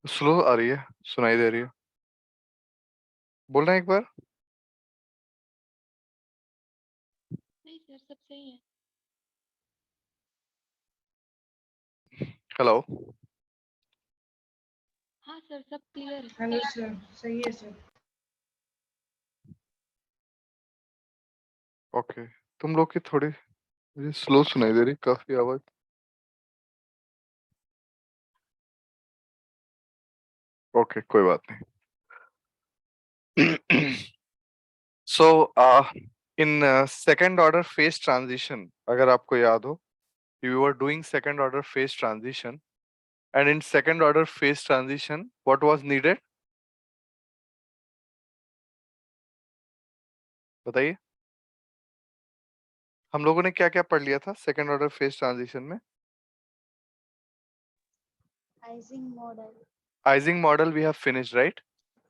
Slow आ रही है, सुनाई दे रही है। बोलना एक बार। नहीं सर, सब सही है। हेलो। हाँ सर, सब क्लियर है। हेलो सर, सही है सर। ओके, तुम लोग की थोड़ी मुझे स्लो सुनाई दे रही, काफी आवाज। ओके, कोई बात नहीं। So in second order phase transition, अगर आपको याद हो, you are doing second order phase transition, and in second order phase transition what was needed, बताइए। हम लोगों ने क्या क्या पढ़ लिया था सेकंड ऑर्डर फेज ट्रांजिशन में? Ising model. Ising model we have finished, right?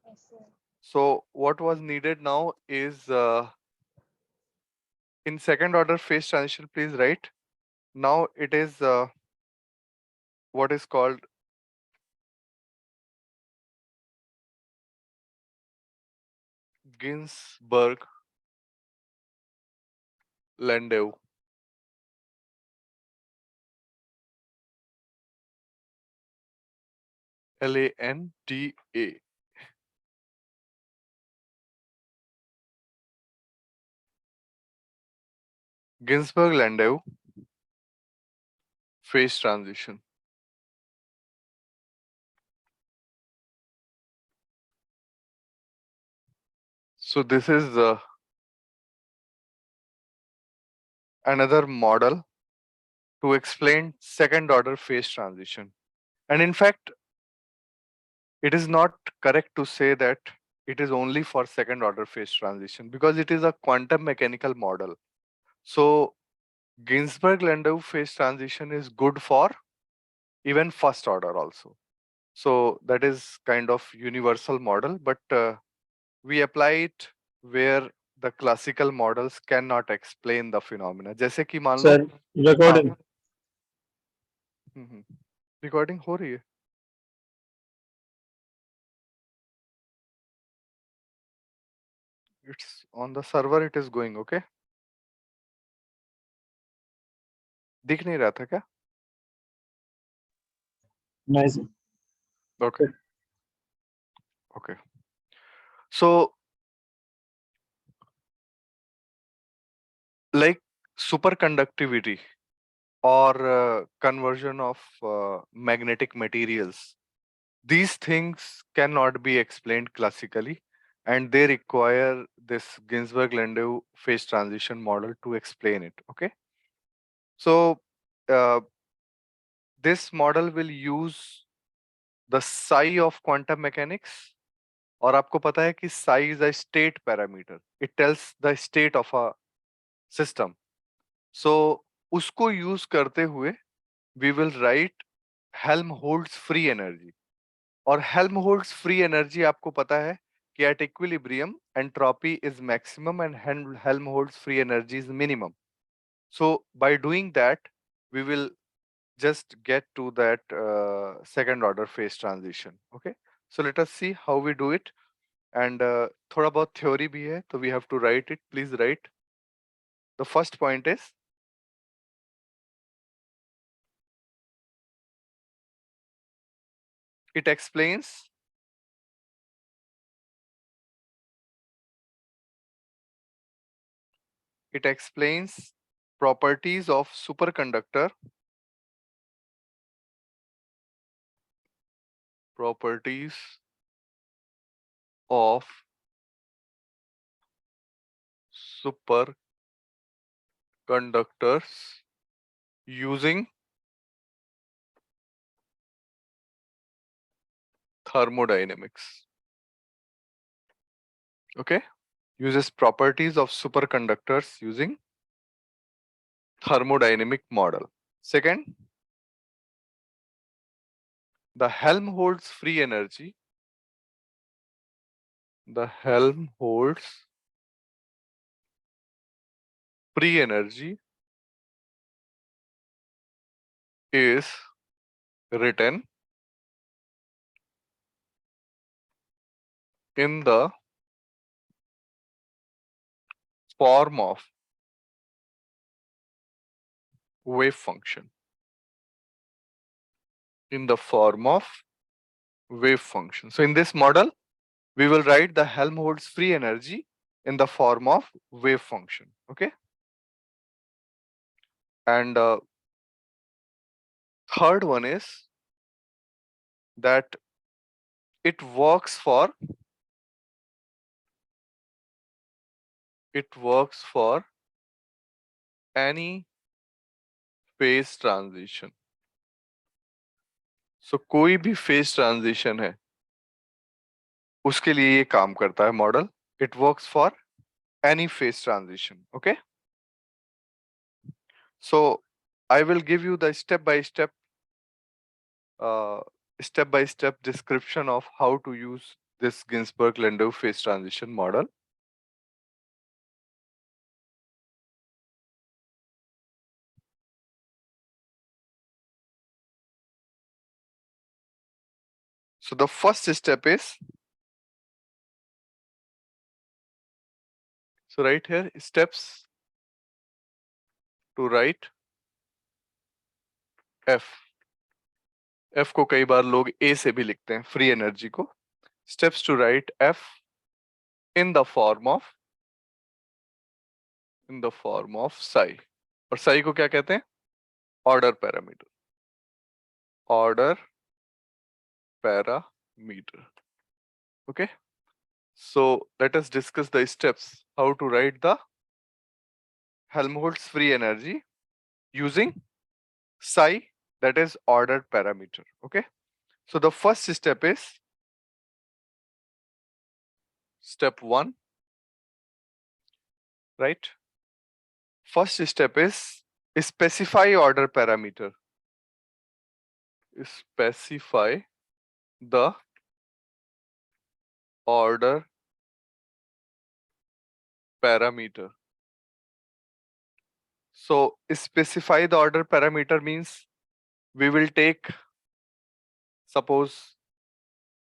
Yes, sir. So what was needed now is in second order phase transition, please write. Now it is what is called Ginsburg-Landau. Landa. Ginsburg-Landau phase transition. So this is another model to explain second order phase transition. And in fact, it is not correct to say that it is only for second order phase transition because it is a quantum mechanical model. So Ginsburg-Landau phase transition is good for even first order also. So that is kind of universal model, but we apply it where the classical models cannot explain the phenomena. जैसे कि मान लो, sir recording recording हो रही है। It's on the server, it is going, okay? दिख नहीं रहा था क्या? नहीं sir. Okay. Okay. So like superconductivity or conversion of magnetic materials, these things cannot be explained classically, and they require this Ginsburg-Landau phase transition model to explain it. Okay, so uh, this model will use the psi of quantum mechanics, और आपको पता है कि psi is a state parameter. It tells the state of a system. So उसको use करते हुए we will write Helmholtz free energy. और Helmholtz free energy आपको पता है कि at equilibrium entropy is maximum and Helmholtz free energy is minimum. So by doing that, we will just get to that second order phase transition. Okay. So let us see how we do it. And थोड़ा बहुत theory भी है, तो we have to write it. Please write. The first point is it explains properties of superconductor, properties of superconductors using thermodynamics. Okay, uses properties of superconductors using thermodynamic model. Second, the Helmholtz free energy, the Helmholtz free energy is written in the form of wave function. In the form of wave function. So in this model, we will write the Helmholtz free energy in the form of wave function. Okay. And third one is that it works for any phase transition. So कोई भी phase transition है उसके लिए ये काम करता है model. It works for any phase transition. Okay. So I will give you the step by step description of how to use this Ginzburg-Landau phase transition model. So the first step is, so right here, steps to write F. F को कई बार लोग A से भी लिखते हैं, free energy को. Steps to write F in the form of psi. और psi को क्या कहते हैं? Order parameter. Order parameter. Okay. So let us discuss the steps how to write the Helmholtz free energy using psi, that is ordered parameter. Okay. So the first step is step 1, right? First step is specify order parameter. Specify the order parameter. So specify the order parameter means we will take, suppose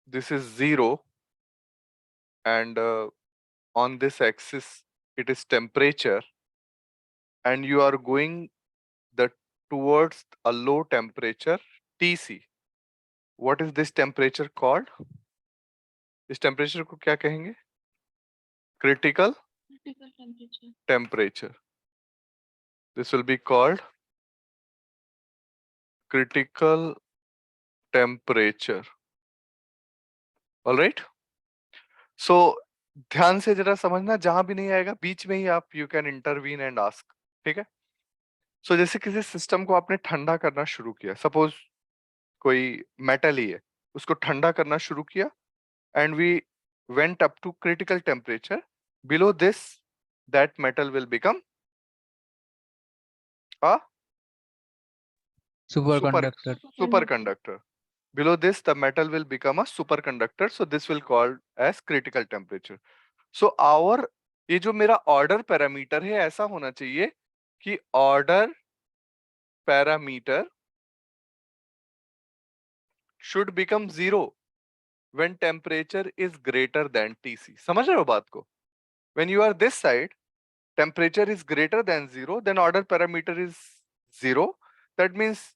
this is 0 and on this axis it is temperature, and you are going towards a low temperature TC. What is this temperature called? इस temperature को क्या कहेंगे? Critical temperature. This will be called critical temperature. All right. So ध्यान से जरा समझना, जहां भी नहीं आएगा बीच में ही आप you can intervene and ask. ठीक है. So जैसे किसी सिस्टम को आपने ठंडा करना शुरू किया, सपोज कोई मेटल ही है, उसको ठंडा करना शुरू किया, and we went up to critical temperature. Below this, that metal will become a superconductor. Below this, the metal will become a superconductor. So this will called as critical temperature. So our ये जो मेरा order parameter है, ऐसा होना चाहिए कि order parameter should become 0 when temperature is greater than Tc. समझ रहे हो बात को? When you are this side, temperature is greater than 0, then order parameter is 0. That means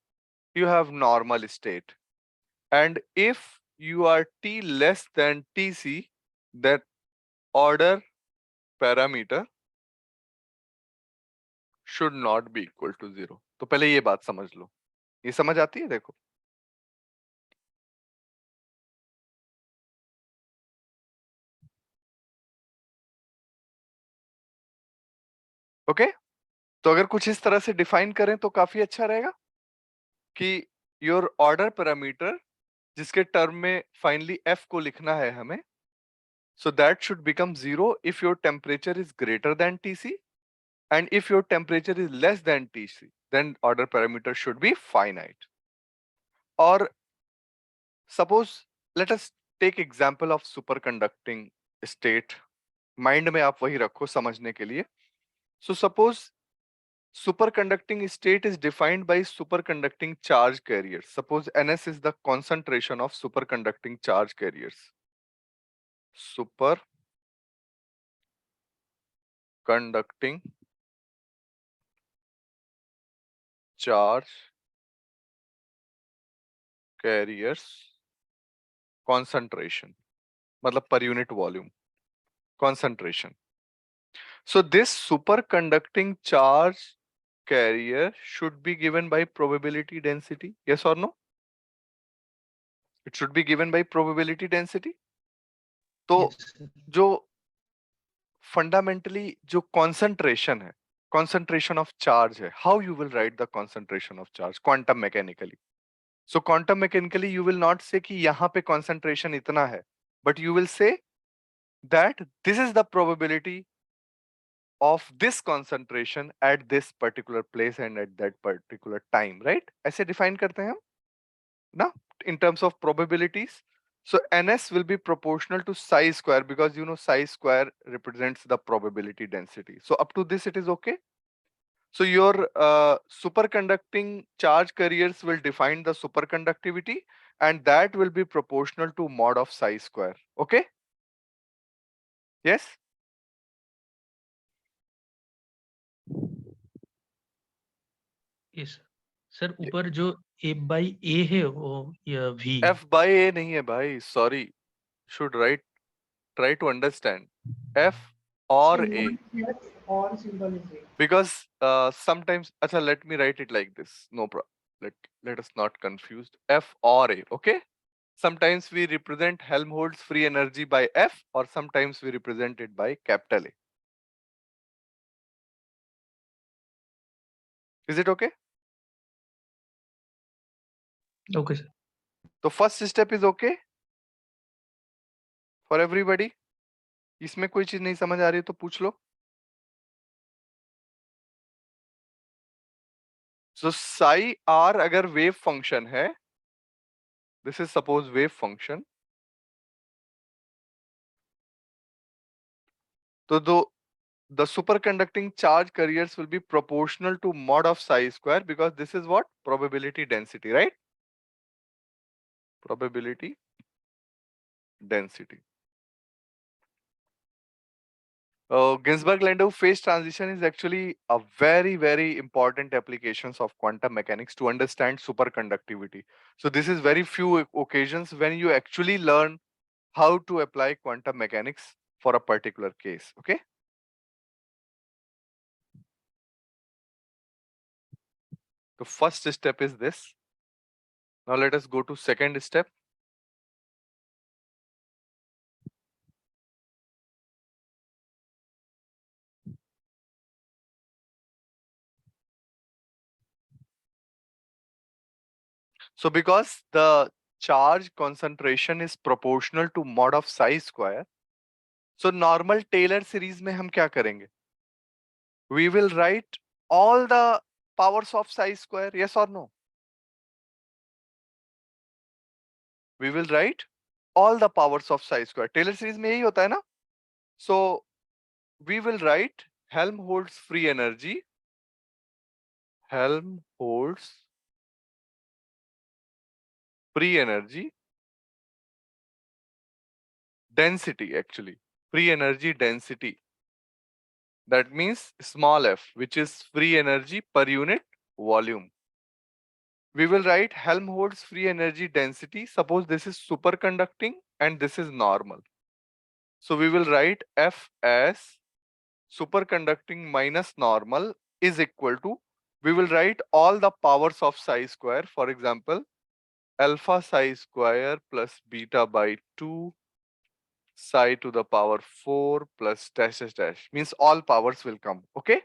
you have normal state. And if you are T less than Tc, then order parameter should not be equal to 0. तो पहले ये बात समझ लो. ये समझ आती है? देखो. ओके? तो अगर कुछ इस तरह से डिफाइन करें तो काफी अच्छा रहेगा कि योर ऑर्डर पैरामीटर, जिसके टर्म में फाइनली f को लिखना है हमें, so that should become 0 if your temperature is greater than Tc, and if your temperature is less than Tc, then order parameter should be finite. Or suppose, let us take example of superconducting state. Mind में आप वही रखो समझने के लिए. So suppose superconducting state is defined by superconducting charge carriers. Suppose Ns is the concentration of superconducting charge carriers. superconducting charge carriers concentration, मतलब per unit volume concentration. So this superconducting charge carrier should be given by probability density, yes or no? It should be given by probability density. तो Yes, sir. जो fundamentally जो concentration है, concentration of charge है, how you will write the concentration of charge quantum mechanically? So quantum mechanically you will not say कि यहाँ पे concentration इतना है, but you will say that this is the probability of this concentration at this particular place and at that particular time, right? ऐसे define करते हैं हम ना, in terms of probabilities. So ns will be proportional to psi square, because you know psi square represents the probability density. So up to this it is okay. So your superconducting charge carriers will define the superconductivity, and that will be proportional to mod of psi square. Okay? Yes? Yes, sir ऊपर जो F/A है वो या V F by A नहीं है भाई, sorry. Should try to understand. F or A. Or symbol is there. Because sometimes, acha, let me write it like this. No problem. Let us not confused. F or A. Okay. Sometimes we represent Helmholtz free energy by F, or sometimes we represent it by capital A. Is it okay? Okay, sir. The first step is okay for everybody. इसमें कोई चीज नहीं समझ आ रही है तो पूछ लो. So psi r अगर wave function है, this is suppose wave function. तो the superconducting charge carriers will be proportional to mod of psi square, because this is what? Probability density, right? Probability density. Ginzburg-Landau phase transition is actually a very, very important applications of quantum mechanics to understand superconductivity. So this is very few occasions when you actually learn how to apply quantum mechanics for a particular case. Okay. The first step is this. Now let us go to second step. So because the charge concentration is proportional to mod of psi square, so normal Taylor series में हम क्या करेंगे? We will write all the powers of psi square, yes or no? We will write all the powers of psi square. Taylor series में यही होता है ना? So we will write Helmholtz free energy, Helmholtz free energy density, actually free energy density. That means small f, which is free energy per unit volume. We will write Helmholtz free energy density. Suppose this is superconducting and this is normal. So we will write F as superconducting minus normal is equal to, we will write all the powers of psi square. For example, alpha psi square plus beta by 2 psi to the power 4 plus dash dash dash, means all powers will come. Okay.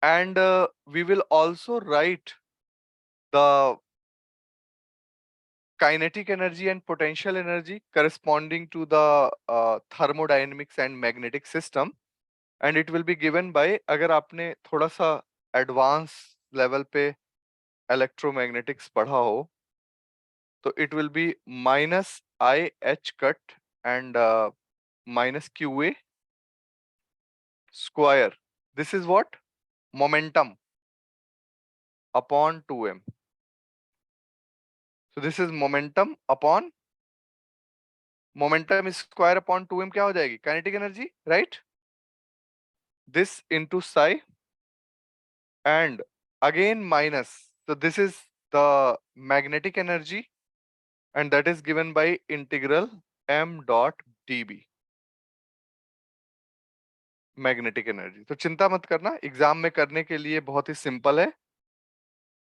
And we will also write the kinetic energy and potential energy corresponding to the thermodynamics and magnetic system, and it will be given by, अगर आपने थोड़ा सा advance level पे electromagnetics पढ़ा हो, तो it will be minus I h cut and minus qa square. This is what? Momentum upon 2m. So this is momentum upon momentum square upon 2m क्या हो जाएगी? Kinetic energy, right? This into psi and again minus. So this is the magnetic energy and that is given by integral m dot dB. Magnetic energy. तो चिंता मत करना, exam में करने के लिए बहुत ही सिंपल है।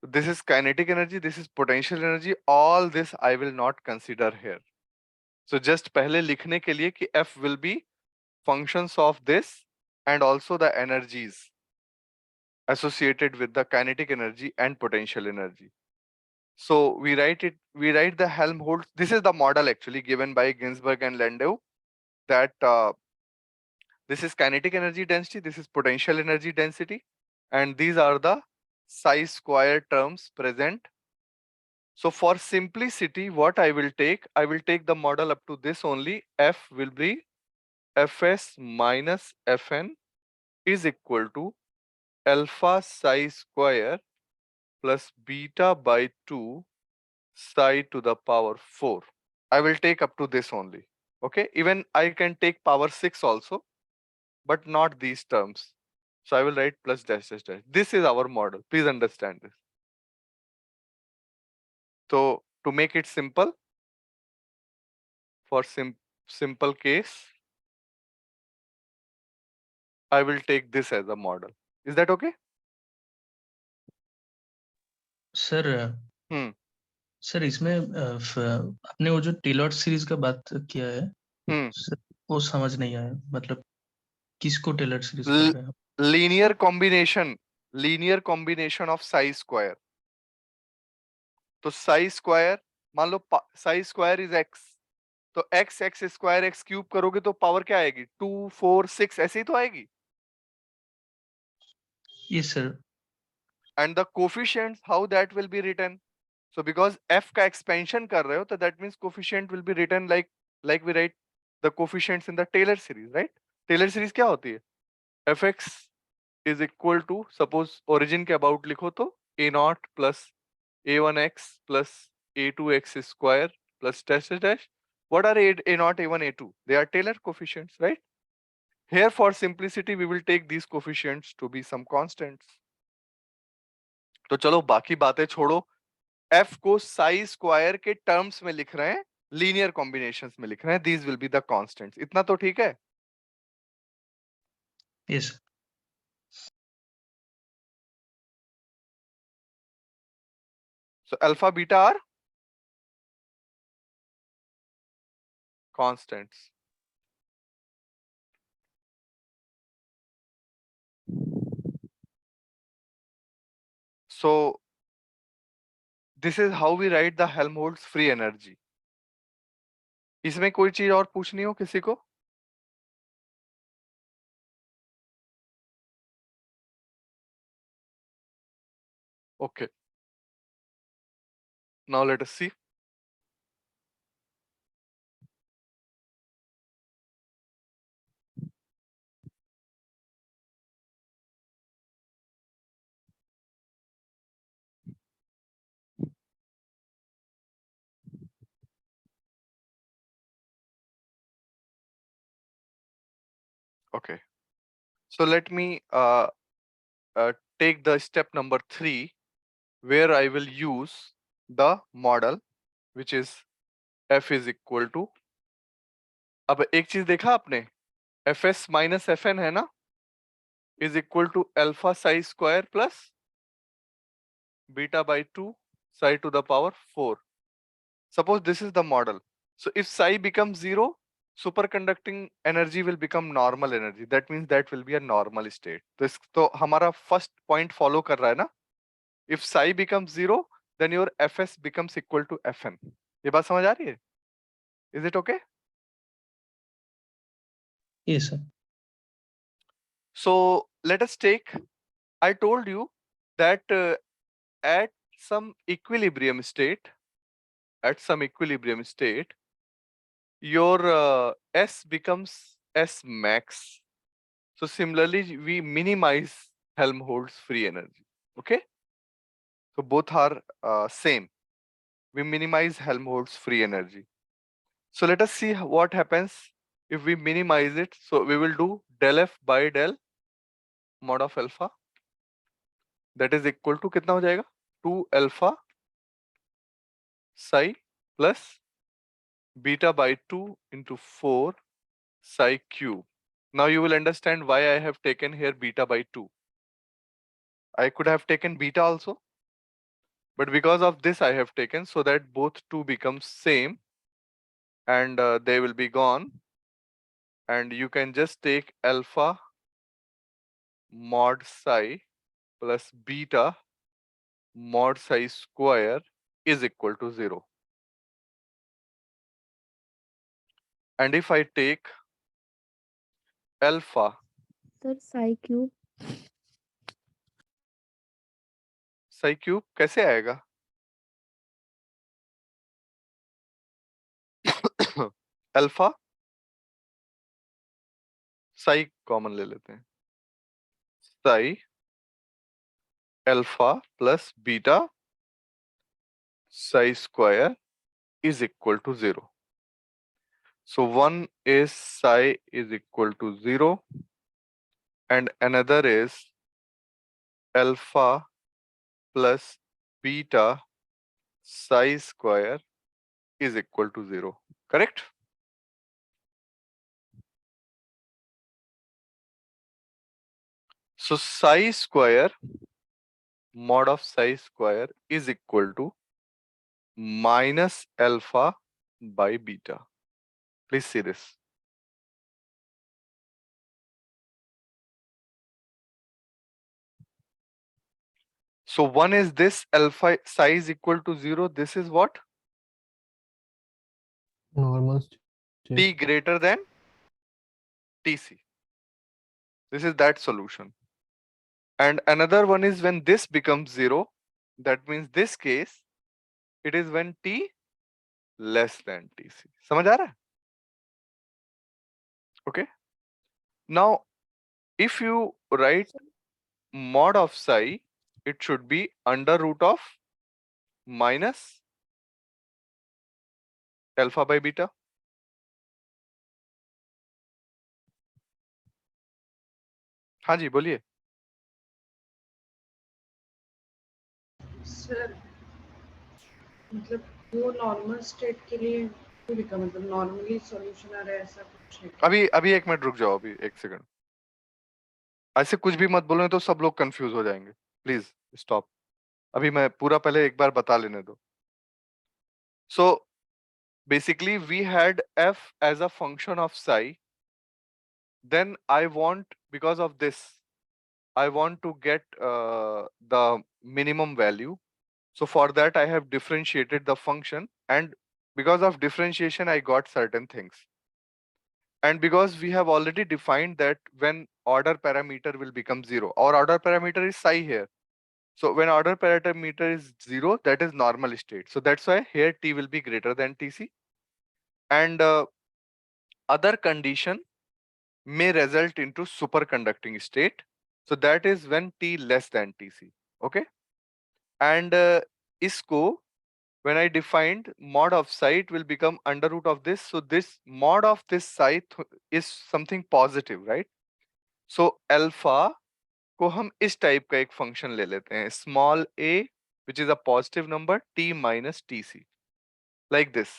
This is kinetic energy, this is potential energy, all this I will not consider here. So just पहले लिखने के लिए कि F will be functions of this and also the energies associated with the kinetic energy and potential energy. So we write the Helmholtz. This is the model actually given by Ginzburg and Landau, that this is kinetic energy density, this is potential energy density, and these are the psi square terms present. So for simplicity, what I will take the model up to this only. F will be Fs minus Fn is equal to alpha psi square plus beta by 2 psi to the power 4. I will take up to this only. Okay, even I can take power 6 also, but not these terms. So I will write plus dash dash dash. This is our model. Please understand this. So to make it simple, for simple case, I will take this as a model. Is that okay? Sir hmm sir इसमें आपने वो जो Taylor series का बात किया है हम्म sir, वो समझ नहीं आया, मतलब किसको टेलर सीरीज कर रहे हैं आप? Linear combination of Sai square. तो साई स्क्वायर, मान लो साई स्क्वायर इज एक्स, तो x x square x cube करोगे तो पावर क्या आएगी? 2 4 6 ऐसे ही तो आएगी। Yes sir. And the coefficients, how that will be written? So because f का expansion कर रहे हो तो that means coefficient will be written like we write the coefficients in the Taylor series, right? Taylor series क्या होती है? fx is equal to, suppose origin के about लिखो तो a naught plus a1x plus a2x square plus dash dash dash. What are a naught, a1, a2? They are Taylor coefficients, right? Here for simplicity we will take these coefficients to be some constants. तो चलो बाकी बातें छोड़ो, f को Sai square के terms में लिख रहे हैं, लीनियर कॉम्बिनेशंस में लिख रहे हैं, these will be the constants. इतना तो ठीक है? Yes so alpha beta are constants. So this is how we write the Helmholtz free energy. इसमें कोई चीज और पूछनी हो किसी को? Okay, now let us see. Okay, so let me take the step number 3 where I will use the model which is f is equal to, अब एक चीज देखा आपने, fs minus fn है ना, is equal to alpha psi square plus beta by 2 psi to the power 4. Suppose this is the model. So if psi becomes 0, superconducting energy will become normal energy. That means that will be a normal state. तो हमारा first point follow कर रहा है ना? If psi becomes 0, then your fs becomes equal to fn. ये बात समझ आ रही है? Is it okay? Yes sir. So let us take, I told you that at some equilibrium state, your S becomes S max. So similarly, we minimize Helmholtz free energy. Okay. So both are same. we minimize Helmholtz free energy. So let us see what happens if we minimize it. So we will do del F by del mod of alpha. That is equal to कितना हो जाएगा? 2 alpha psi plus beta by 2 into 4 psi cube. Now you will understand why I have taken here beta by 2. I could have taken beta also, but because of this I have taken, so that both 2 becomes same and they will be gone, and you can just take alpha mod psi plus beta mod psi square is equal to 0. And if I take alpha sir Sai cube psi cube कैसे आएगा? Alpha psi common ले लेते हैं, psi alpha plus beta psi square is equal to 0. So one is psi is equal to 0 and another is alpha plus beta psi square is equal to 0. Correct? So psi square mod of psi square is equal to minus alpha by beta. Please see this. So one is this alpha psi is equal to 0. This is what? Normal state. T greater than Tc. This is that solution. And another one is when this becomes 0. That means this case, it is when T less than Tc. समझ आ रहा है? Okay. Now, if you write mod of psi, it should be under root of minus alpha by beta. हाँ जी बोलिए. Sir मतलब वो normal state के लिए क्यों लिखा, मतलब नॉर्मली सॉल्यूशन आ रहा है ऐसा कुछ है? अभी एक मिनट रुक जाओ, अभी एक सेकंड. ऐसे कुछ भी मत बोलो तो सब लोग कंफ्यूज हो जाएंगे. Please stop. अभी मैं पूरा पहले एक बार बता लेने दो. So basically we had f as a function of psi. Then I want, because of this, I want to get the minimum value. So for that I have differentiated the function, and because of differentiation I got certain things. And because we have already defined that when order parameter will become 0, our order parameter is psi here. So when order parameter is 0, that is normal state. So that's why here T will be greater than Tc. And other condition may result into superconducting state. So that is when T less than Tc. Okay. And isco, when I defined mod of psi, it will become under root of this. So this mod of this psi is something positive, right? So alpha को हम इस type का एक function ले लेते हैं, small a which is a positive number, t minus tc, like this.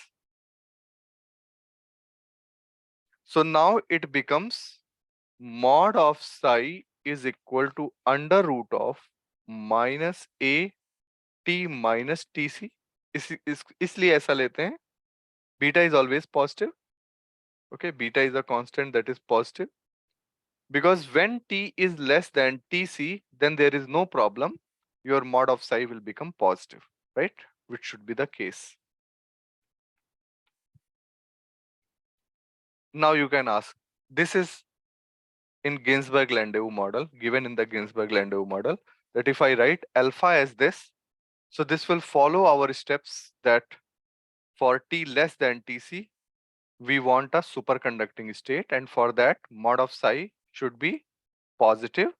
So now it becomes mod of psi is equal to under root of minus a t minus tc. इसलिए ऐसा लेते हैं, beta is always positive. Okay, beta is a constant that is positive. Because when t is less than tc, then there is no problem. Your mod of psi will become positive, right? Which should be the case. Now you can ask, this is in Ginzburg-Landau model, given in the Ginzburg-Landau model, that if I write alpha as this, so this will follow our steps that for t less than tc, we want a superconducting state, and for that mod of psi should be positive.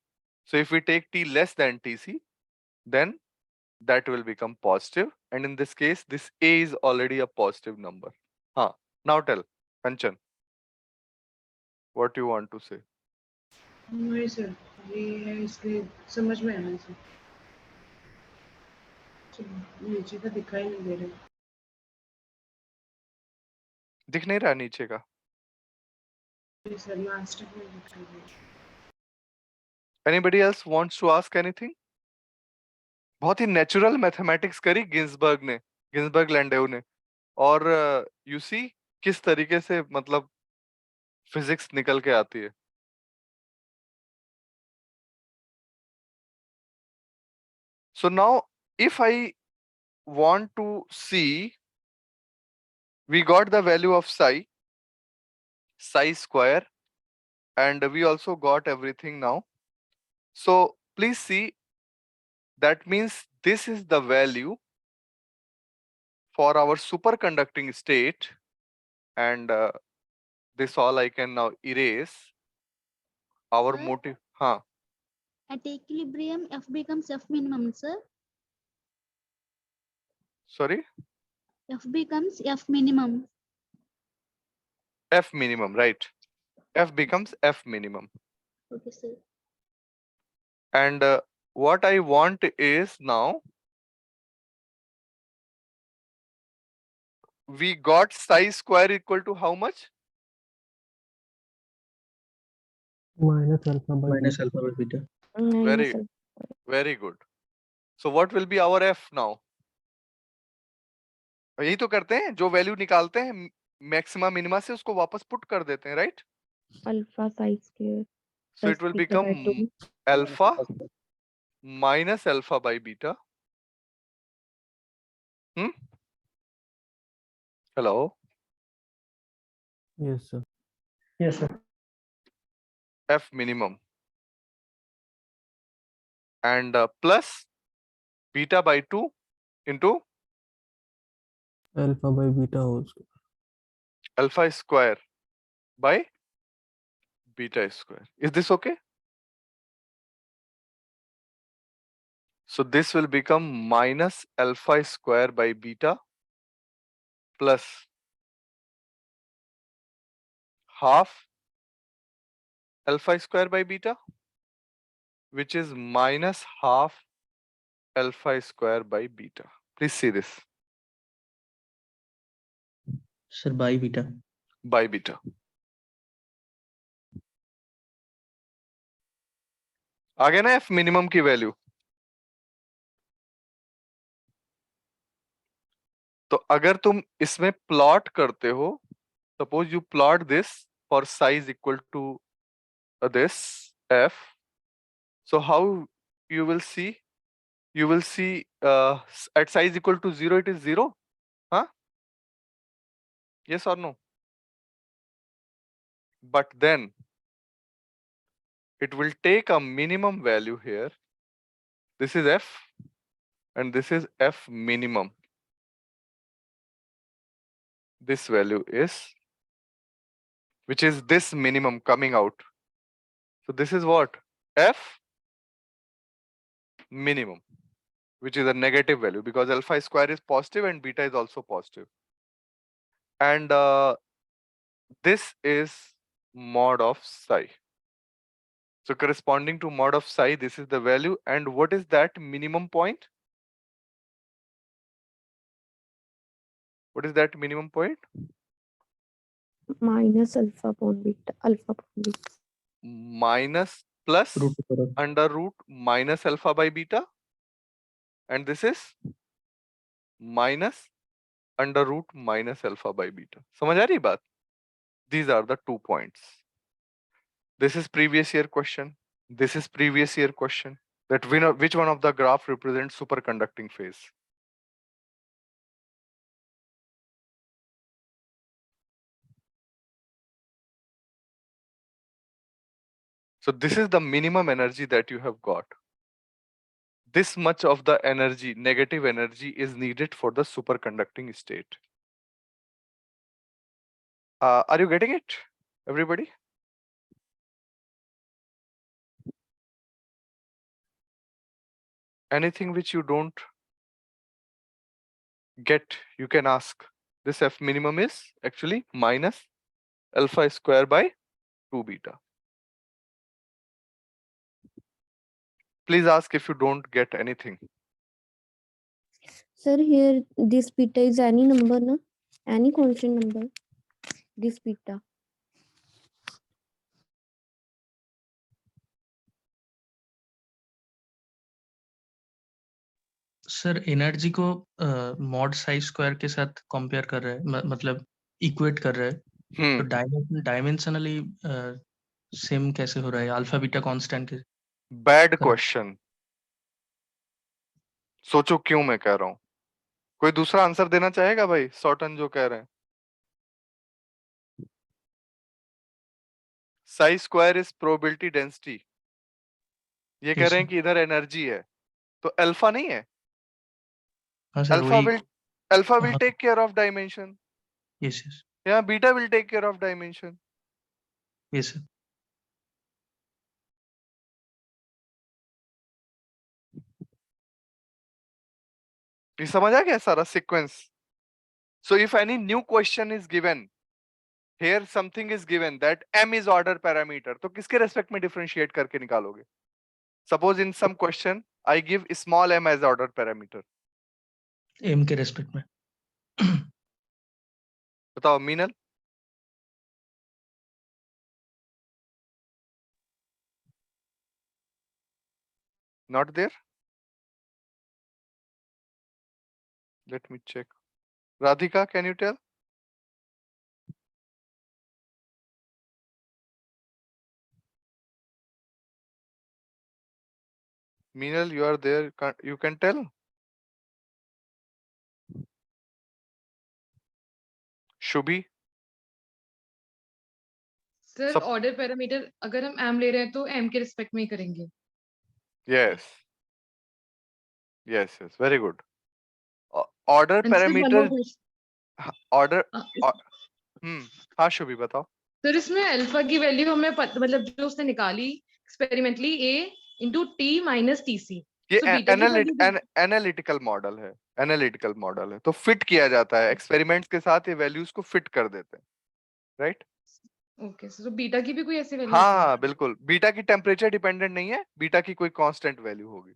So if we take t less than tc, then that will become positive, and in this case this A is already a positive number. Now tell Kanchan, what you want to say. नहीं sir, ये है इसलिए समझ में आया sir. चलो, नीचे का दिखाई नहीं दे रहा। दिख नहीं रहा नीचे का? ये सर लास्ट में दिखाई दे रहा। Anybody else wants to ask anything? बहुत ही नेचुरल मैथमेटिक्स करी गिन्सबर्ग लैंडेव ने, और यू सी किस तरीके से मतलब फिजिक्स निकल के आती है। So now if I want to see, we got the value of psi square, and we also got everything now. So please see, that means this is the value for our superconducting state, and this all I can now erase. Our Sir? motive, At equilibrium, F becomes F minimum, sir. sorry, F becomes F minimum. F minimum, right? F becomes F minimum. Okay, sir. And what I want is, now we got psi square equal to how much? Minus alpha by minus beta. alpha by beta. Very, very good. So what will be our F now? यही तो करते हैं, जो value निकालते हैं maxima minima से उसको वापस पुट कर देते हैं, right? alpha psi square So it plus will beta by become 2. alpha minus alpha by beta. Hello? Yes, sir. Yes, sir. F minimum. And plus beta by 2 into Alpha by beta whole square. alpha square by beta square. Is this okay? So this will become minus alpha square by beta plus half alpha square by beta, which is minus half alpha square by beta. Please see this. Sir, by beta. By beta. आ गया ना F minimum की value? तो अगर तुम इसमें plot करते हो, suppose you plot this for psi equal to this F, so how you will see? You will see at size equal to 0 it is 0, huh? Yes or no? But then it will take a minimum value here. This is F and this is F minimum. This value is, which is this minimum coming out. So this is what? F minimum, which is a negative value because alpha square is positive and beta is also positive. And this is mod of psi. So corresponding to mod of psi, this is the value. And what is that minimum point? What is that minimum point? Minus alpha upon beta. Alpha upon beta. Minus plus Root over. under root minus alpha by beta. And this is minus under root minus alpha by beta. समझ आ रही बात? These are the 2 points. This is previous year question. This is previous year question. That which one of the graph represents superconducting phase? So this is the minimum energy that you have got. This much of the energy, negative energy, is needed for the superconducting state. Are you getting it, everybody? Anything which you don't get, you can ask. This F minimum is actually minus alpha square by 2 beta. Please ask if you don't get anything. Sir, here this beta is any number, na? Any constant number. This beta. Sir energy को mod size square के साथ compare कर रहे हैं, मतलब equate कर रहे हैं, तो डायमेंशनली सेम कैसे हो रहा है अल्फा बीटा कांस्टेंट के? Bad question. सोचो क्यों मैं कह रहा हूं। कोई दूसरा आंसर देना चाहेगा भाई? सॉटन जो कह रहे हैं size square is probability density, ये कह रहे हैं कि इधर एनर्जी है, तो अल्फा नहीं है। हाँ सर, अल्फा विल हाँ, take care of dimension, yes yes या beta will take care of dimension. Yes sir. ये समझ आ गया सारा sequence? So if any new question is given, here something is given that m is order parameter, तो किसके respect में differentiate करके निकालोगे? Suppose in some question I give small m as order parameter, M के respect में। बताओ Meenal. Not there? Let me check. Radhika, can you tell? Meenal, you are there. You can tell? Shubhi? Sir order parameter अगर हम M ले रहे हैं तो M के रिस्पेक्ट में ही करेंगे। Yes. Yes, yes. Very good. Order And sir, one parameter. more question. Order. इस- हाँ शुभी बताओ। सर इसमें अल्फा की वैल्यू हमें मतलब जो उसने निकाली experimentally a into T minus T C, ये बीटा की वैल्यू एनालिटिकल मॉडल है। एनालिटिकल मॉडल है तो फिट किया जाता है एक्सपेरिमेंट्स के साथ, ये वैल्यूज को फिट कर देते हैं, राइट? ओके सर, बीटा की भी कोई ऐसी वैल्यू हाँ होती है? हाँ बिल्कुल, बीटा की टेम्परेचर डिपेंडेंट नहीं है, बीटा की कोई कांस्टेंट वैल्यू होगी।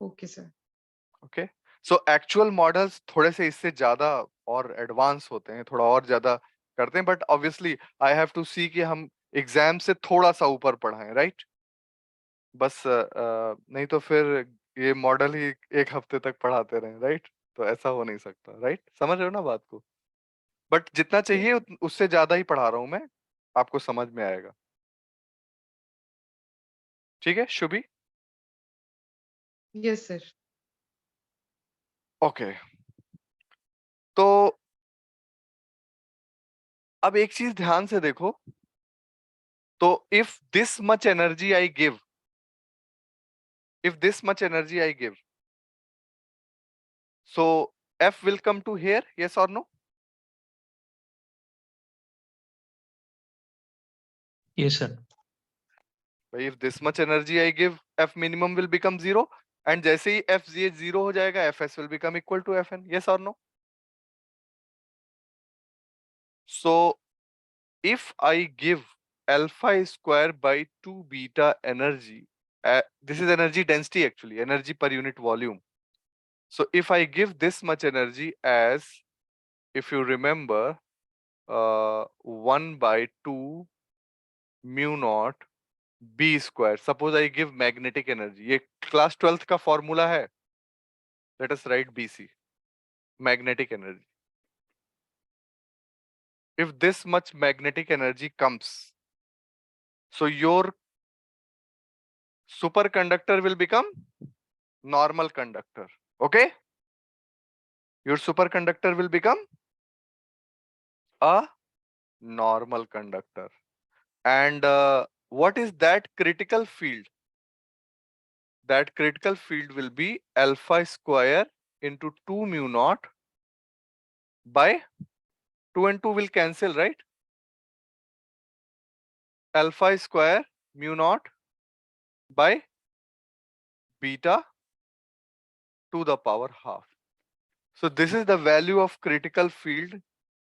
Okay sir. Okay, so actual models थोड़े से इससे ज्यादा और एडवांस होते हैं, थोड़ा और ज्यादा करते हैं, but obviously I have to see कि हम एग्जाम से थोड़ा सा ऊपर पढ़ाएं, राइट? बस नहीं तो फिर ये मॉडल ही एक हफ्ते तक पढ़ाते रहे, राइट? तो ऐसा हो नहीं सकता, राइट? समझ रहे हो ना बात को? बट जितना चाहिए उससे ज्यादा ही पढ़ा रहा हूं मैं, आपको समझ में आएगा। ठीक है शुभी? Yes sir. ओके, तो अब एक चीज ध्यान से देखो, तो if this much energy I give, so F will come to here, yes or no? Yes sir. If this much energy I give, F minimum will become 0, and जैसे ही F 0 हो जाएगा, Fs will become equal to Fn, yes or no? So if I give alpha square by 2 beta energy, this is energy density actually, energy per unit volume. So if I give this much energy as, if you remember, 1 by 2 mu naught b square, suppose I give magnetic energy, ये class 12th का formula है, let us write bc, magnetic energy. If this much magnetic energy comes, so your superconductor will become normal conductor, okay? Your superconductor will become a normal conductor. And what is that critical field? That critical field will be alpha square into 2 mu naught by 2 and 2 will cancel, right? Alpha square mu naught by beta to the power half. So this is the value of critical field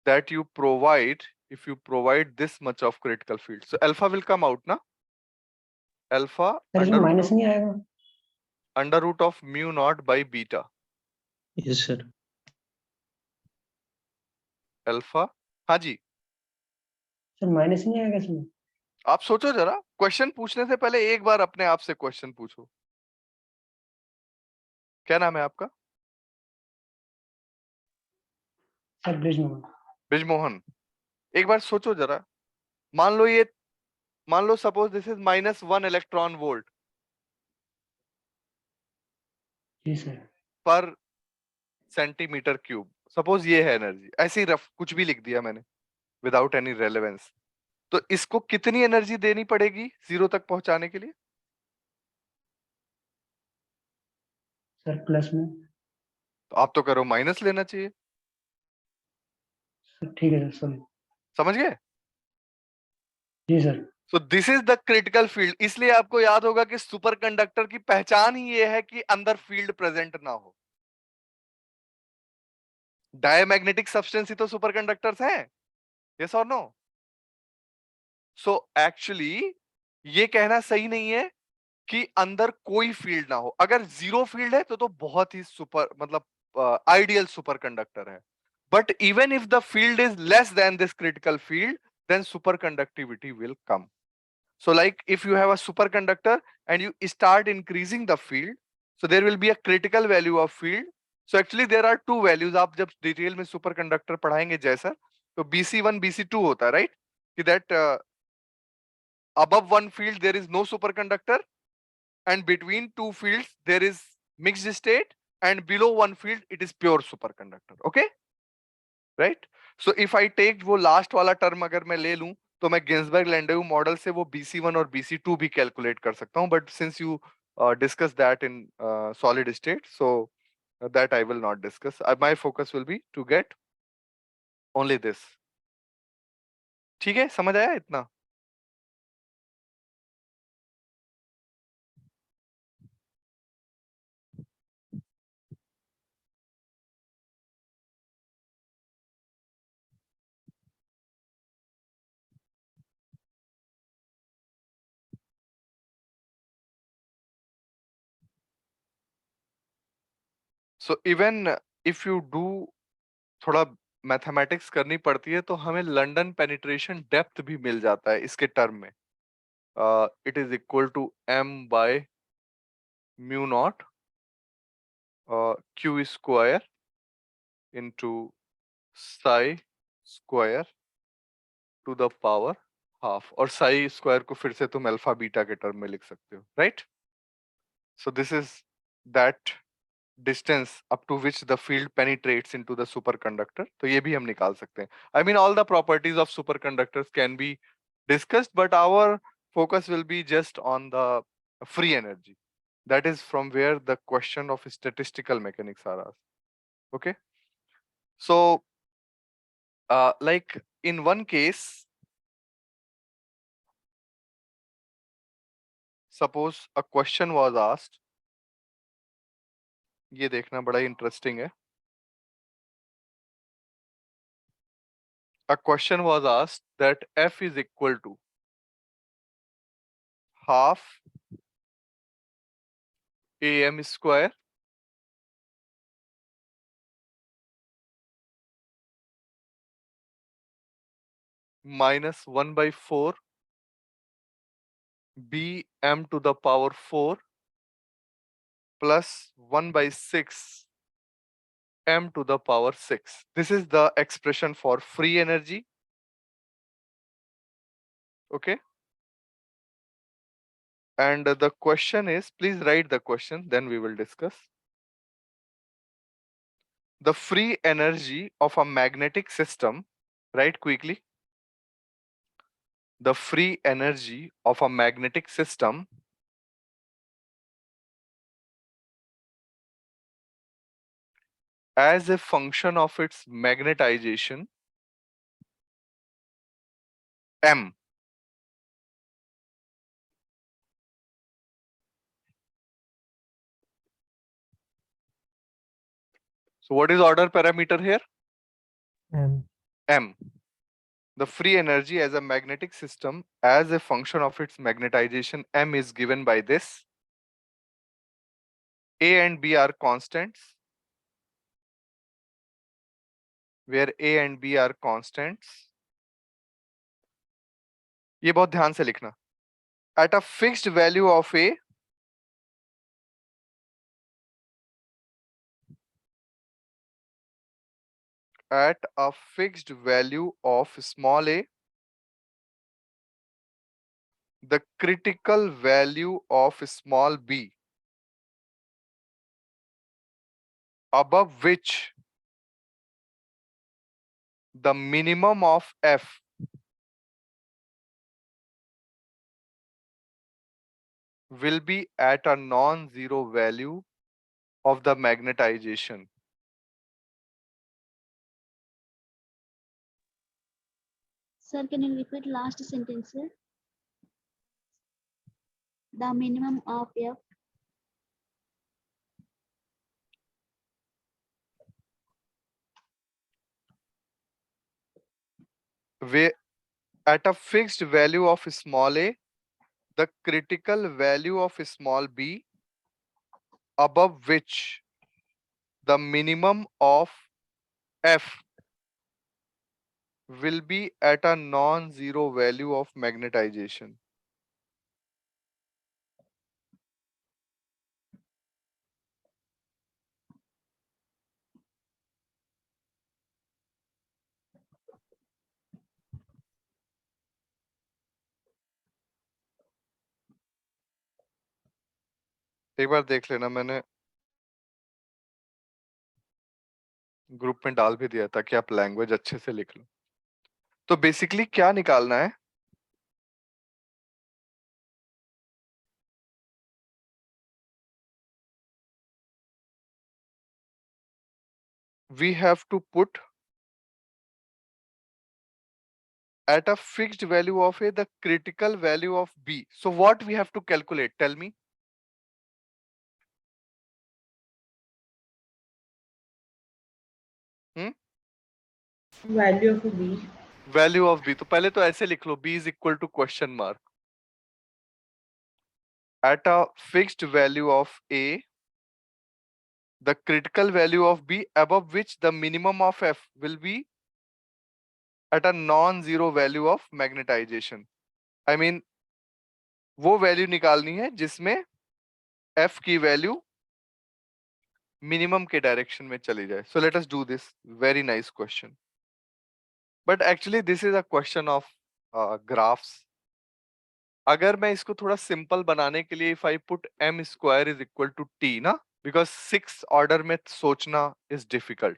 that you provide if you provide this much of critical field. So alpha will come out, na? Alpha under root of mu naught by beta. Yes, sir. Alpha, हाँ जी. Sir minus नहीं आएगा इसमें? आप सोचो जरा, question पूछने से पहले एक बार अपने आप से क्वेश्चन पूछो. क्या नाम है आपका? सर ब्रिजमोहन. ब्रिजमोहन. एक बार सोचो जरा, मान लो suppose this is -1 electron volt जी सर. पर सेंटीमीटर क्यूब. सपोज ये है एनर्जी, ऐसे ही रफ कुछ भी लिख दिया मैंने विदाउट एनी रेलेवेंस. तो इसको कितनी एनर्जी देनी पड़ेगी जीरो तक पहुंचाने के लिए? सर प्लस में. तो आप तो करो माइनस लेना चाहिए. ठीक है सर, सॉरी. समझ गए? जी sir. So this is the critical field. इसलिए आपको याद होगा कि सुपर कंडक्टर की पहचान ही ये है कि अंदर फील्ड प्रेजेंट ना हो. डायमैग्नेटिक सब्सटेंस ही तो सुपर कंडक्टर्स हैं. यस और नो? सो एक्चुअली ये कहना सही नहीं है कि अंदर कोई फील्ड ना हो. अगर जीरो फील्ड है तो बहुत ही सुपर, मतलब आइडियल सुपर कंडक्टर है. But even if the field is less than this critical field, then superconductivity will come. So like if you have a superconductor and you start increasing the field, so there will be a critical value of field. So actually there are two values. आप जब detail में superconductor पढ़ाएंगे जैसा, तो BC1 BC2 होता है, right? कि that above one field there is no superconductor and between two fields there is mixed state and below one field it is pure superconductor. Okay, right? So if I take वो last वाला term अगर मैं ले लूं तो मैं Ginsberg लैंडेउ model से वो BC1 और BC2 भी कैलकुलेट कर सकता हूं. But since you discuss that in solid state, so that I will not discuss. My focus will be to get only this. ठीक है, समझ आया इतना? So even if you do, थोड़ा मैथमेटिक्स करनी पड़ती है तो हमें लंदन पेनिट्रेशन डेप्थ भी मिल जाता है इसके टर्म में. It is equal to m by mu naught q square into psi square to the power half. और psi स्क्वायर को फिर से तुम अल्फा बीटा के टर्म में लिख सकते हो, right? So this is that distance up to which the field penetrates into the superconductor. तो ये भी हम निकाल सकते हैं. I mean all the properties of superconductors can be discussed, but our focus will be just on the free energy. That is from where the question of statistical mechanics are asked. Okay. So like in one case, suppose a question was asked. ये देखना बड़ा interesting है. A question was asked that F is equal to half am square minus 1 by 4 bm to the power 4 plus 1 by 6 m to the power 6. This is the expression for free energy. Okay. And the question is, please write the question, then we will discuss. The free energy of a magnetic system, write quickly. The free energy of a magnetic system as a function of its magnetization m So what is order parameter here? M. M. The free energy as a magnetic system as a function of its magnetization M is given by this. A and B are constants, where A and B are constants. ये बहुत ध्यान से लिखना. At a fixed value of A, at a fixed value of small a, the critical value of small b, above which the minimum of f will be at a non-zero value of the magnetization. Sir, can you repeat last sentence, sir? The minimum of F. Where at a fixed value of small a, the critical value of small b, above which the minimum of f will be at a non-zero value of magnetization. एक बार देख लेना, मैंने group में डाल भी दिया ताकि आप लैंग्वेज अच्छे से लिख लो. तो बेसिकली क्या निकालना है? We have to put at a fixed value of A the critical value of B. So what we have to calculate? Tell me. Value of B. Value of B. तो पहले तो ऐसे लिख लो, B is equal to question mark. At a fixed value of A, the critical value of B above which the minimum of F will be at a non-zero value of magnetization. I mean, वो value निकालनी है जिसमें F की value minimum के direction में चली जाए. So let us do this. Very nice question. But actually this is a question of graphs. अगर मैं इसको थोड़ा सिंपल बनाने के लिए if I put m square is equal to t ना, because 6 order में सोचना is difficult.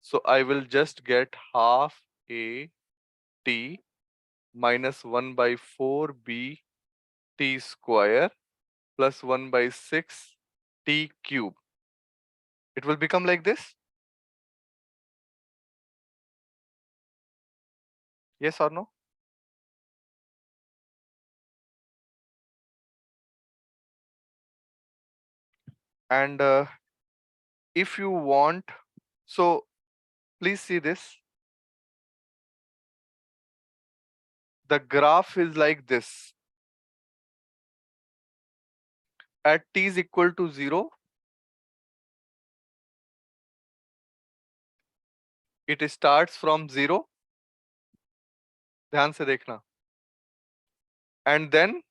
So I will just get half a t minus 1 by 4 b t square plus 1 by 6 t cube. It will become like this. Yes or no? And if you want, so please see this. The graph is like this. At t is equal to 0, it starts from 0. ध्यान से देखना. And then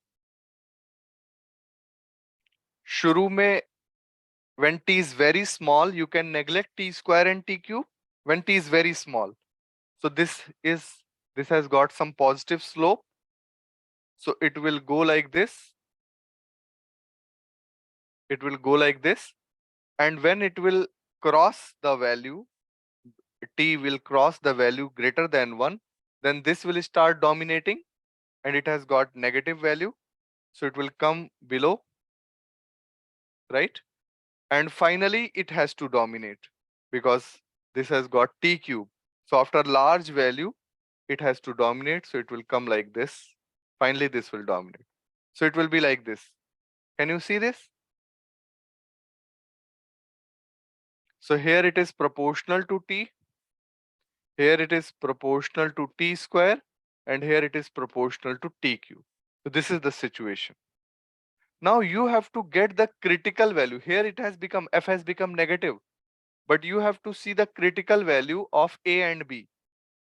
शुरू में when t is very small, you can neglect t square and t cube when t is very small. So this has got some positive slope. So it will go like this. It will go like this. And when it will cross the value, t will cross the value greater than 1, then this will start dominating and it has got negative value. So it will come below, right? And finally it has to dominate because this has got t cube. So after large value, it has to dominate. So it will come like this. Finally, this will dominate. So it will be like this. Can you see this? So here it is proportional to t, here it is proportional to t square, and here it is proportional to t cube. So this is the situation. Now you have to get the critical value. Here it has become, f has become negative, but you have to see the critical value of a and b.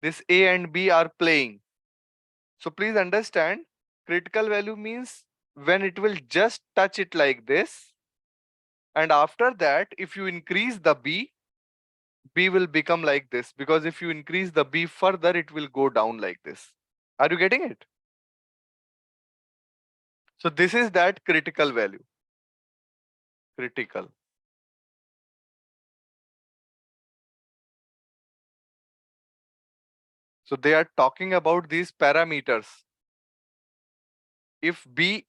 This a and b are playing. So please understand, critical value means when it will just touch it like this, and after that, if you increase the b will become like this, because if you increase the b further, it will go down like this. Are you getting it? So this is that critical value. Critical. So they are talking about these parameters. If b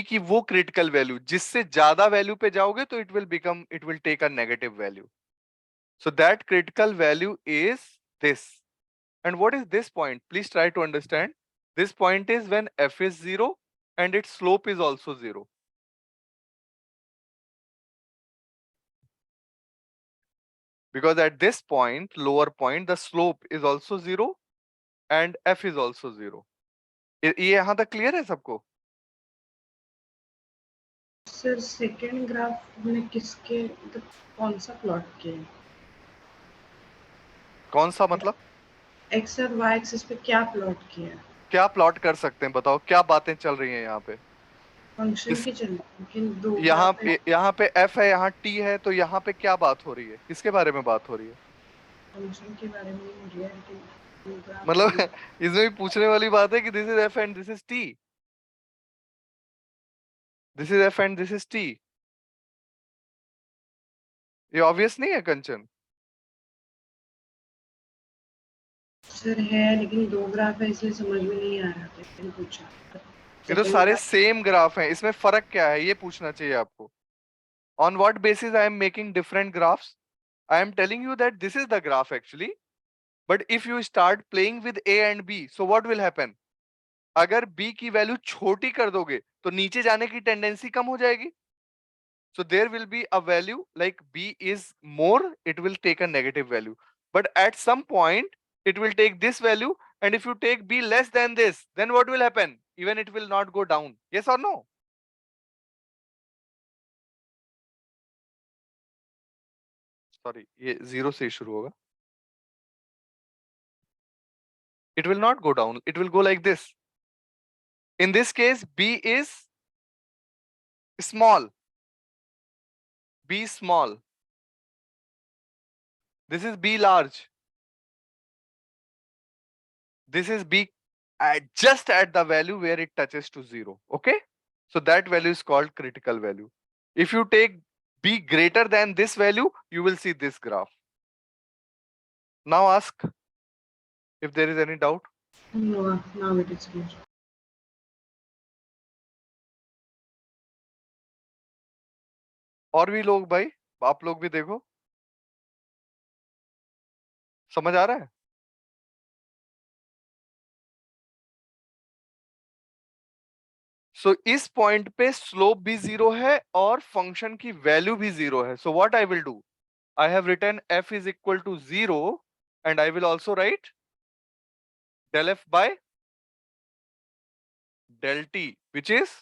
की वो critical value जिससे ज्यादा value पे जाओगे तो it will take a negative value. So that critical value is this. And what is this point? Please try to understand. This point is when f is 0 and its slope is also 0. Because at this point, lower point, the slope is also 0 and f is also 0. ये यहाँ तक clear है सबको? Sir second graph में किसके मतलब कौन सा प्लॉट किया है? कौन सा मतलब? एक्स और वाई एक्सिस पे क्या प्लॉट किया है? क्या प्लॉट कर सकते हैं बताओ, क्या बातें चल रही हैं यहाँ पे? फंक्शन की चल रही है, लेकिन दो यहाँ पे f है, यहाँ t है, तो यहाँ पे क्या बात हो रही है? किसके बारे में बात हो रही है? फंक्शन के बारे में नहीं हो रही है, लेकिन दो ग्राफ मतलब इसमें भी पूछने वाली बात है कि this is f and this is t. This is f and this is t. ये ऑब्वियस नहीं है कंचन? सर है, लेकिन दो ग्राफ है इसलिए समझ में नहीं आ रहा था, इसलिए पूछा. ये तो सारे सेम ग्राफ हैं, इसमें फर्क क्या है ये पूछना चाहिए आपको. On what basis I am making different graphs? I am telling you that this is the graph actually. But if you start playing with a and b, so what will happen? अगर b की value छोटी कर दोगे तो नीचे जाने की tendency कम हो जाएगी. So there will be a value like b is more, it will take a negative value. But at some point, it will take this value, and if you take b less than this, then what will happen? Even it will not go down. Yes or no? Sorry, ये 0 से शुरू होगा. It will not go down. It will go like this. In this case, b is small. B small. This is b large. This is b just at the value where it touches to 0. Okay? So that value is called critical value. If you take b greater than this value, you will see this graph. Now ask if there is any doubt. No, now it is clear. और भी लोग भाई, आप लोग भी देखो, समझ आ रहा है? So इस पॉइंट पे स्लोप भी 0 है और फंक्शन की वैल्यू भी 0 है. So what I will do? I have written f is equal to 0 and I will also write del f by del t, which is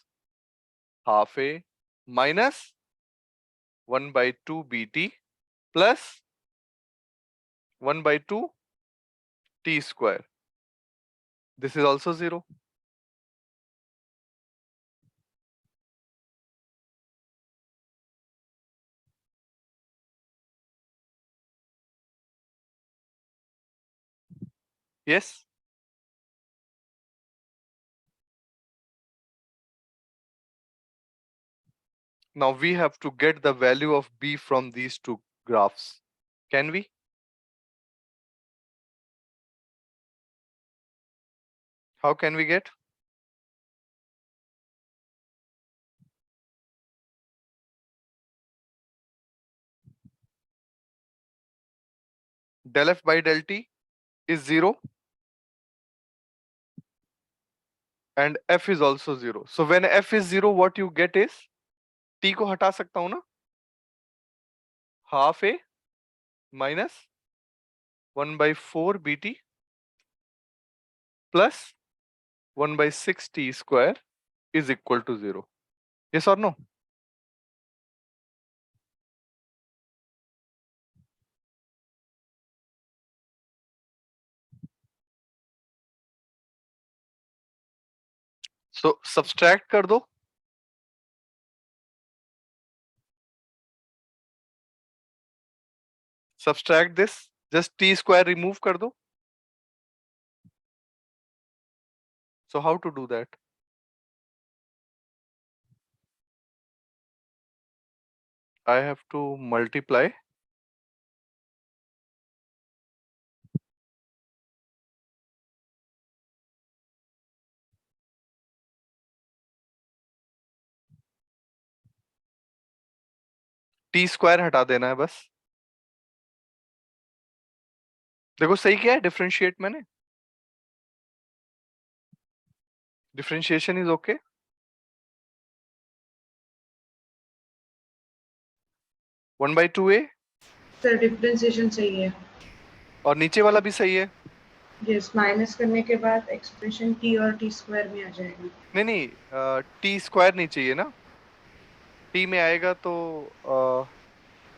half a minus 1 by 2 bt plus 1 by 2 t square. This is also 0. Yes? Now we have to get the value of b from these two graphs. Can we? How can we get? Del f by del t is 0 and f is also 0. So when f is 0, what you get is t को हटा सकता हूं ना, half a minus 1/4 BT plus 1/6 T square is equal to 0. Yes or no? So subtract कर दो. Subtract this. Just T square remove कर दो. So how to do that? I have to multiply T square हटा देना है बस. देखो सही क्या है डिफरेंशिएट मैंने. Differentiation is okay. One by two A sir differentiation सही है और नीचे वाला भी सही है. यस माइनस करने के बाद एक्सप्रेशन टी और टी स्क्वायर में आ जाएगा नहीं नहीं टी स्क्वायर नहीं चाहिए ना. टी में आएगा तो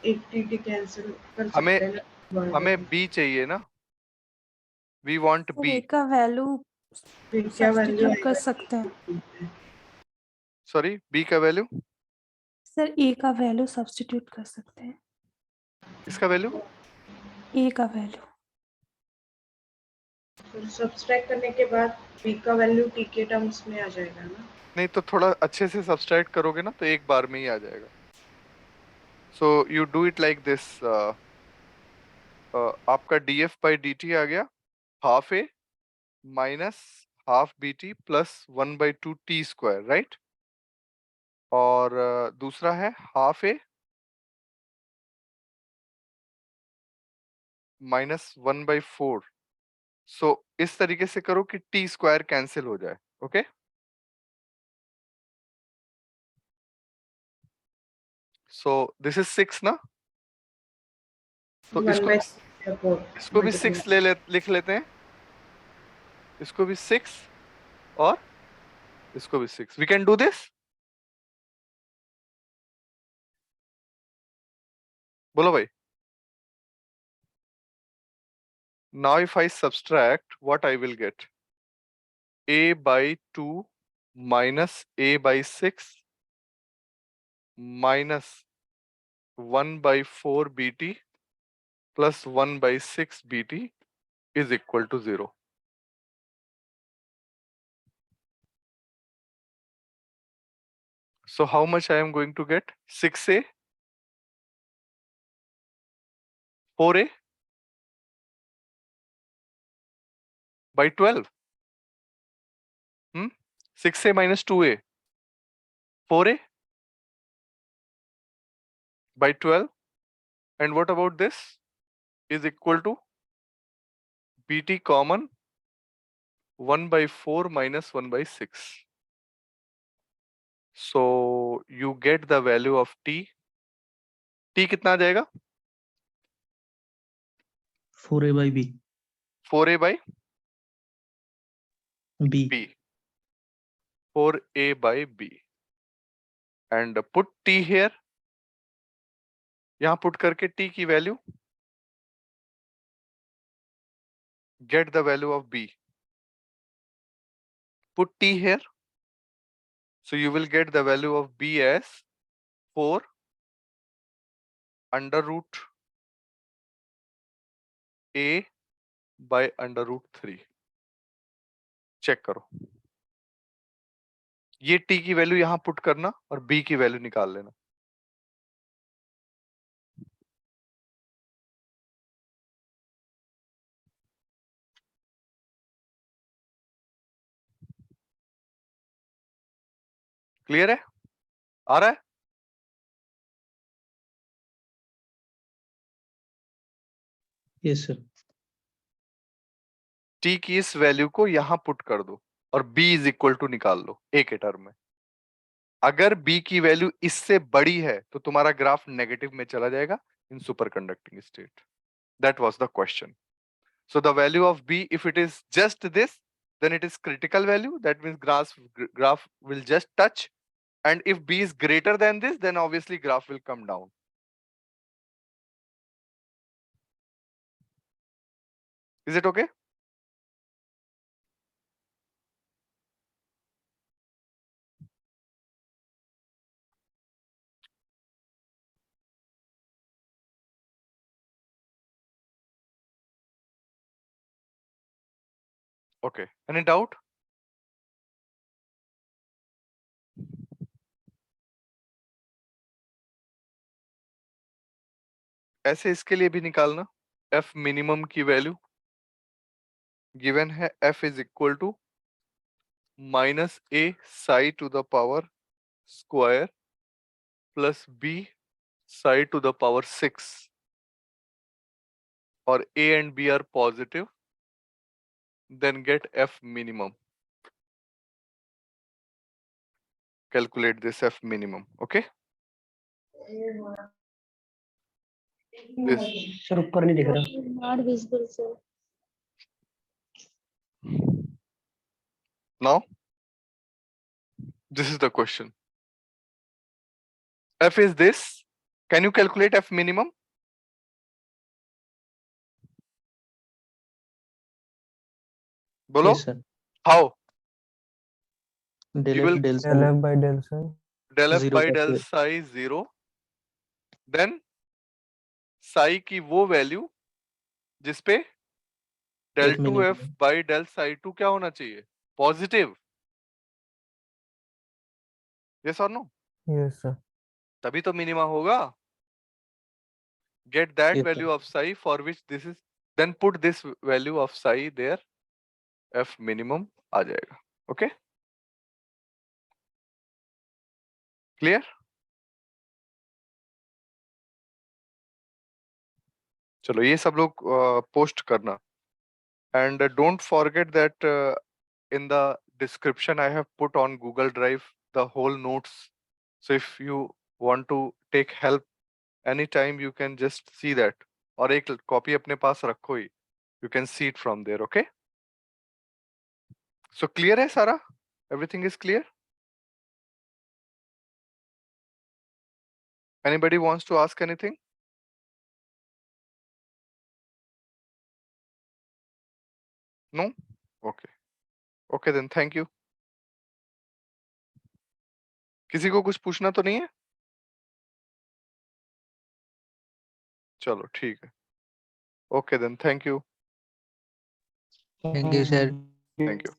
एक टी कैंसिल कर हमें सकते हैं हमें बी चाहिए ना. We want sir B. A का वैल्यू फिर क्या वैल्यू सब्स्टिट्यूट कर आएगा सकते हैं सॉरी बी का वैल्यू. सर ए का वैल्यू सब्स्टिट्यूट कर सकते हैं इसका वैल्यू ए का वैल्यू फिर सब्सट्रैक्ट करने के बाद बी का वैल्यू टी के टर्म्स में आ जाएगा ना. नहीं तो थोड़ा अच्छे से सब्सट्रैक्ट करोगे ना तो एक बार में ही आ जाएगा. So you do it like this. आपका df by dt आ गया half A minus half BT plus 1/2 T square right. और दूसरा है हाफ ए माइनस 1/4. सो इस तरीके से करो कि T स्क्वायर कैंसिल हो जाए. ओके सो दिस इज 6 ना. तो इसको भी 6 लिख लेते हैं. इसको भी 6 और इसको भी 6. We can do this. बोलो भाई. Now if I subtract, what I will get? A by 2 minus A by 6 minus 1/4 BT plus 1/6 BT is equal to 0. So how much I am going to get? 6A, 4A by 12. 6A minus 2A, 4A by 12. And what about this? Is equal to BT common 1/4 minus 1/6. So you get the value of T. T कितना आ जाएगा? 4a by b 4A by b B. 4A by B. And put T here. यहाँ put करके T की value. Get the value of B. Put T here. So you will get the value of B as 4 under root A by under root 3. Check करो. ये T की value यहां put करना और B की value निकाल लेना. क्लियर है? आ रहा है? yes sir T की इस वैल्यू को यहां पुट कर दो और B इज इक्वल टू निकाल लो A के टर्म में. अगर B की वैल्यू इससे बड़ी है तो तुम्हारा ग्राफ नेगेटिव में चला जाएगा in superconducting state. That was the question. So the value of B, if it is just this, then it is critical value. That means graph will just touch. And if B is greater than this, then obviously graph will come down. Is it okay? Okay. Any doubt? ऐसे इसके लिए भी निकालना f minimum की value given है f is equal to minus a psi to the power square plus b psi to the power 6 or a and b are positive, then get f minimum. Calculate this f minimum. Okay. This sir ऊपर नहीं दिख रहा. Not visible, sir. now this is the question. F is this. Can you calculate f minimum? Bolo? Yes, sir. How? Del You F will del psi Del F by del psi. del f 0 by का del square. psi 0. Then psi की वो value जिसपे del F 2 minimum. f by del psi 2 क्या होना चाहिए? Positive. Yes or no? Yes, sir. तभी तो minima होगा. Get that Yes, value sir. of psi for which this is, then put this value of psi there, f minimum आ जाएगा. Okay? Clear? चलो ये सब लोग पोस्ट करना. And don't forget that in the description I have put on Google Drive the whole notes. So if you want to take help anytime, you can just see that. और एक copy अपने पास रखो ही. You can see it from there. Okay? So clear है सारा? Everything is clear? Anybody wants to ask anything? No? Okay. Okay then, thank you. किसी को कुछ पूछना तो नहीं है? चलो ठीक है. Okay then, thank you. Thank you, sir. Thank you.